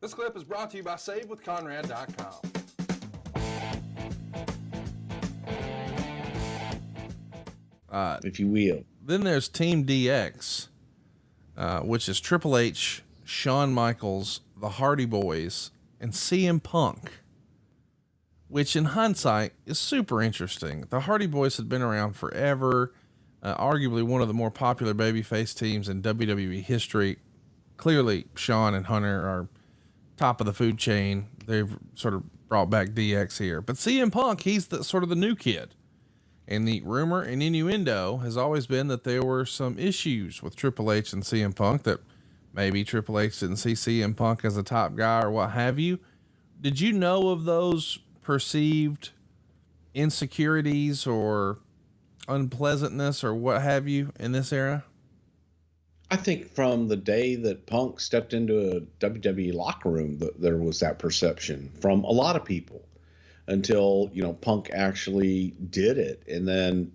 This clip is brought to you by SaveWithConrad.com. If you will. Then there's Team DX, which is Triple H, Shawn Michaels, the Hardy Boys, and CM Punk, which in hindsight is super interesting. The Hardy Boys had been around forever, arguably one of the more popular babyface teams in WWE history. Clearly, Shawn and Hunter are top of the food chain. They've sort of brought back DX here. But CM Punk, he's sort of the new kid. And the rumor and innuendo has always been that there were some issues with Triple H and CM Punk, that maybe Triple H didn't see CM Punk as a top guy or what have you. Did you know of those perceived insecurities or unpleasantness or what have you in this era? I think from the day that Punk stepped into a WWE locker room, there was that perception from a lot of people until, Punk actually did it. And then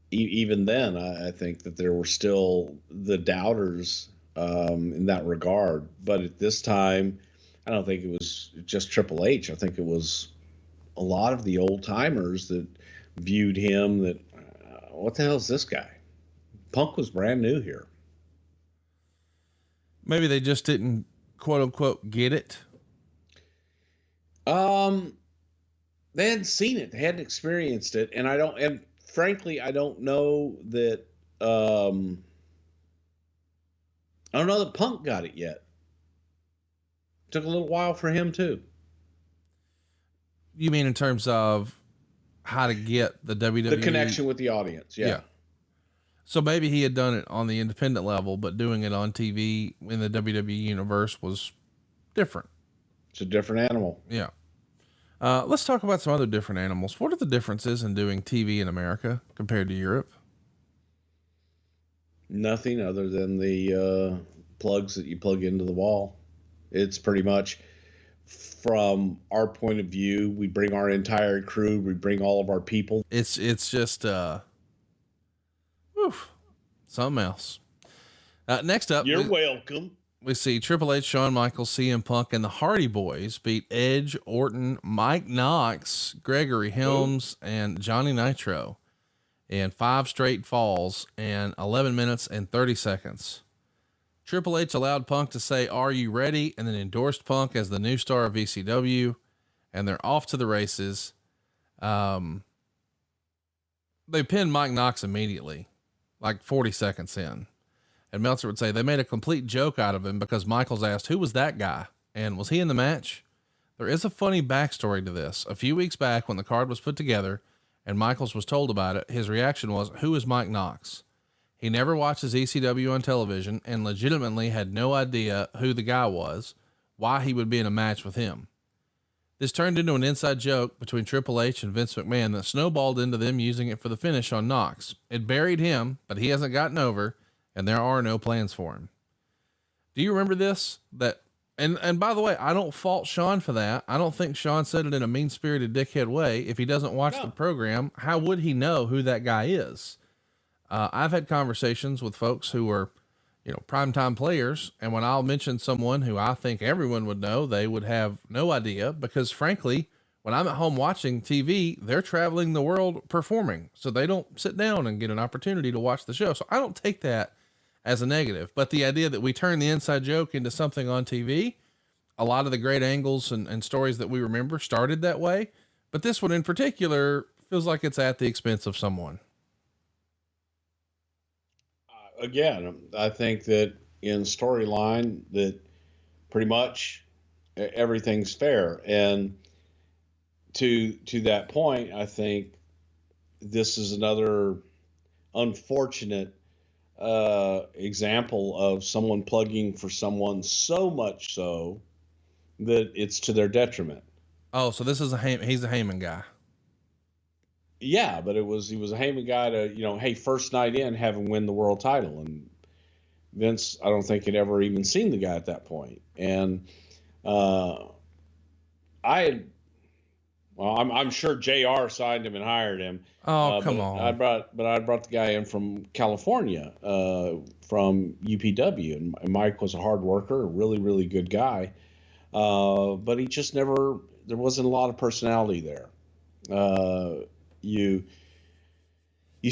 even then, I think that there were still the doubters in that regard. But at this time, I don't think it was just Triple H. I think it was a lot of the old timers that viewed him that, what the hell is this guy? Punk was brand new here. Maybe they just didn't, quote unquote, get it. They hadn't seen it. They hadn't experienced it. And frankly, I don't know that, I don't know that Punk got it yet. Took a little while for him too. You mean in terms of how to get the WWE? The connection with the audience. Yeah. So maybe he had done it on the independent level, but doing it on TV in the WWE universe was different. It's a different animal. Yeah. Let's talk about some other different animals. What are the differences in doing TV in America compared to Europe? Nothing other than the plugs that you plug into the wall. It's pretty much, from our point of view, we bring our entire crew, we bring all of our people. It's just something else. Next up, you're welcome. We see Triple H, Shawn Michaels, CM Punk, and the Hardy Boys beat Edge, Orton, Mike Knox, Gregory Helms, and Johnny Nitro in 5 straight falls and 11 minutes and 30 seconds. Triple H allowed Punk to say, "Are you ready?" and then endorsed Punk as the new star of ECW, and they're off to the races. They pinned Mike Knox immediately, like 40 seconds in. And Meltzer would say they made a complete joke out of him because Michaels asked, "Who was that guy? And was he in the match?" There is a funny backstory to this. A few weeks back when the card was put together and Michaels was told about it, his reaction was, "Who is Mike Knox?" He never watches ECW on television and legitimately had no idea who the guy was, why he would be in a match with him. This turned into an inside joke between Triple H and Vince McMahon that snowballed into them using it for the finish on Knox. It buried him, but he hasn't gotten over, and there are no plans for him. Do you remember this? And by the way, I don't fault Shawn for that. I don't think Shawn said it in a mean-spirited dickhead way. If he doesn't watch the program, how would he know who that guy is? I've had conversations with folks who are, primetime players. And when I'll mention someone who I think everyone would know, they would have no idea because frankly, when I'm at home watching TV, they're traveling the world performing. So they don't sit down and get an opportunity to watch the show. So I don't take that as a negative, but the idea that we turn the inside joke into something on TV, a lot of the great angles and stories that we remember started that way. But this one in particular feels like it's at the expense of someone. Again, I think that in storyline that pretty much everything's fair. And to that point, I think this is another unfortunate example of someone plugging for someone so much so that it's to their detriment. Oh, so this is he's a Heyman guy. Yeah, but he was a Heyman guy to, hey, first night in, have him win the world title. And Vince, I don't think had ever even seen the guy at that point. And I Well, I'm sure JR signed him and hired him. Oh, come on. I brought the guy in from California, from UPW, and Mike was a hard worker, a really, really good guy. But he just never, there wasn't a lot of personality there. You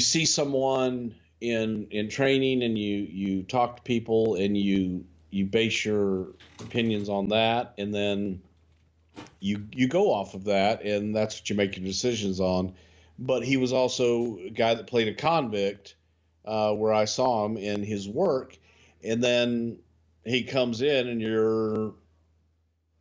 see someone in training, and you talk to people, and you base your opinions on that, and then you go off of that, and that's what you make your decisions on. But he was also a guy that played a convict, where I saw him in his work, and then he comes in, and you're,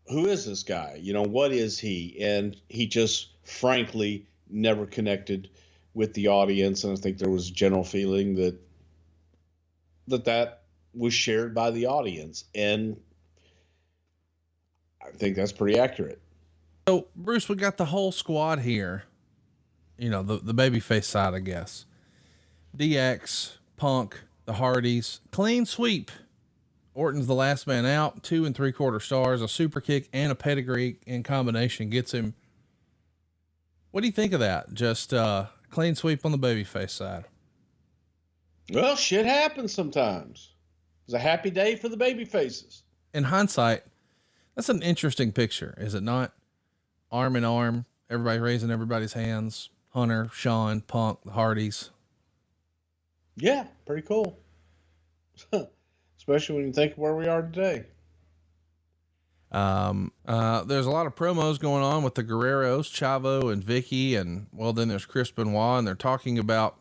who is this guy? You know, what is he? And he just frankly never connected with the audience, and I think there was a general feeling that was shared by the audience, and I think that's pretty accurate. So, Bruce, we got the whole squad here. You know, the babyface side, I guess. DX, Punk, the Hardys, clean sweep. Orton's the last man out, 2 3/4 stars, a super kick and a pedigree in combination gets him. What do you think of that? Just clean sweep on the babyface side. Well, shit happens sometimes. It's a happy day for the babyfaces. In hindsight, that's an interesting picture, is it not? Arm in arm, everybody raising everybody's hands. Hunter, Shawn, Punk, the Hardys. Yeah, pretty cool. Especially when you think of where we are today. There's a lot of promos going on with the Guerreros, Chavo and Vicky, and well, then there's Chris Benoit, and they're talking about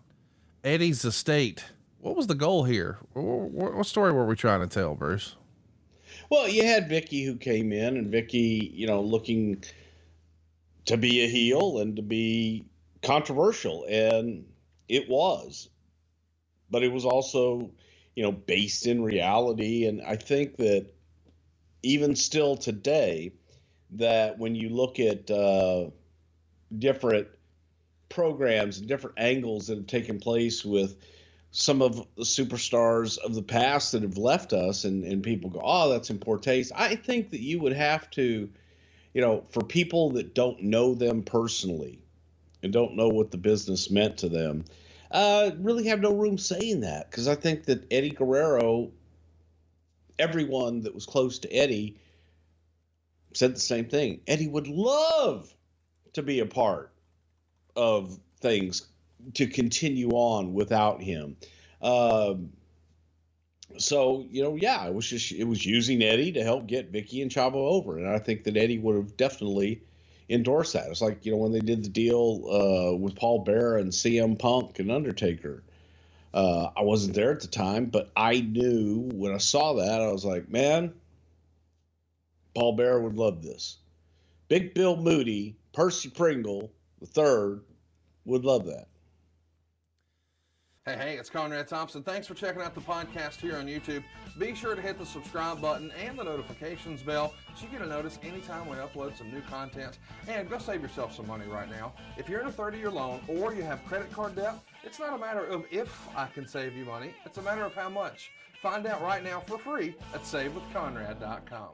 Eddie's estate. What was the goal here? What story were we trying to tell, Bruce? Well, you had Vicky who came in, and Vicky, you know, looking to be a heel and to be controversial, and it was, but it was also, you know, based in reality. And I think that even still today, that when you look at different programs and different angles that have taken place with some of the superstars of the past that have left us, and people go, oh, that's in poor taste. I think that you would have to, you know, for people that don't know them personally and don't know what the business meant to them, really have no room saying that. Because I think that Eddie Guerrero, everyone that was close to Eddie said the same thing. Eddie would love to be a part of things to continue on without him. So, you know, yeah, it was using Eddie to help get Vicky and Chavo over. And I think that Eddie would have definitely endorsed that. It's like, you know, when they did the deal with Paul Bearer and CM Punk and Undertaker. I wasn't there at the time, but I knew when I saw that, I was like, man, Paul Bearer would love this. Big Bill Moody, Percy Pringle, the third, would love that. Hey, it's Conrad Thompson. Thanks for checking out the podcast here on YouTube. Be sure to hit the subscribe button and the notifications bell so you get a notice anytime we upload some new content. And go save yourself some money right now. If you're in a 30-year loan or you have credit card debt, it's not a matter of if I can save you money. It's a matter of how much. Find out right now for free at SaveWithConrad.com.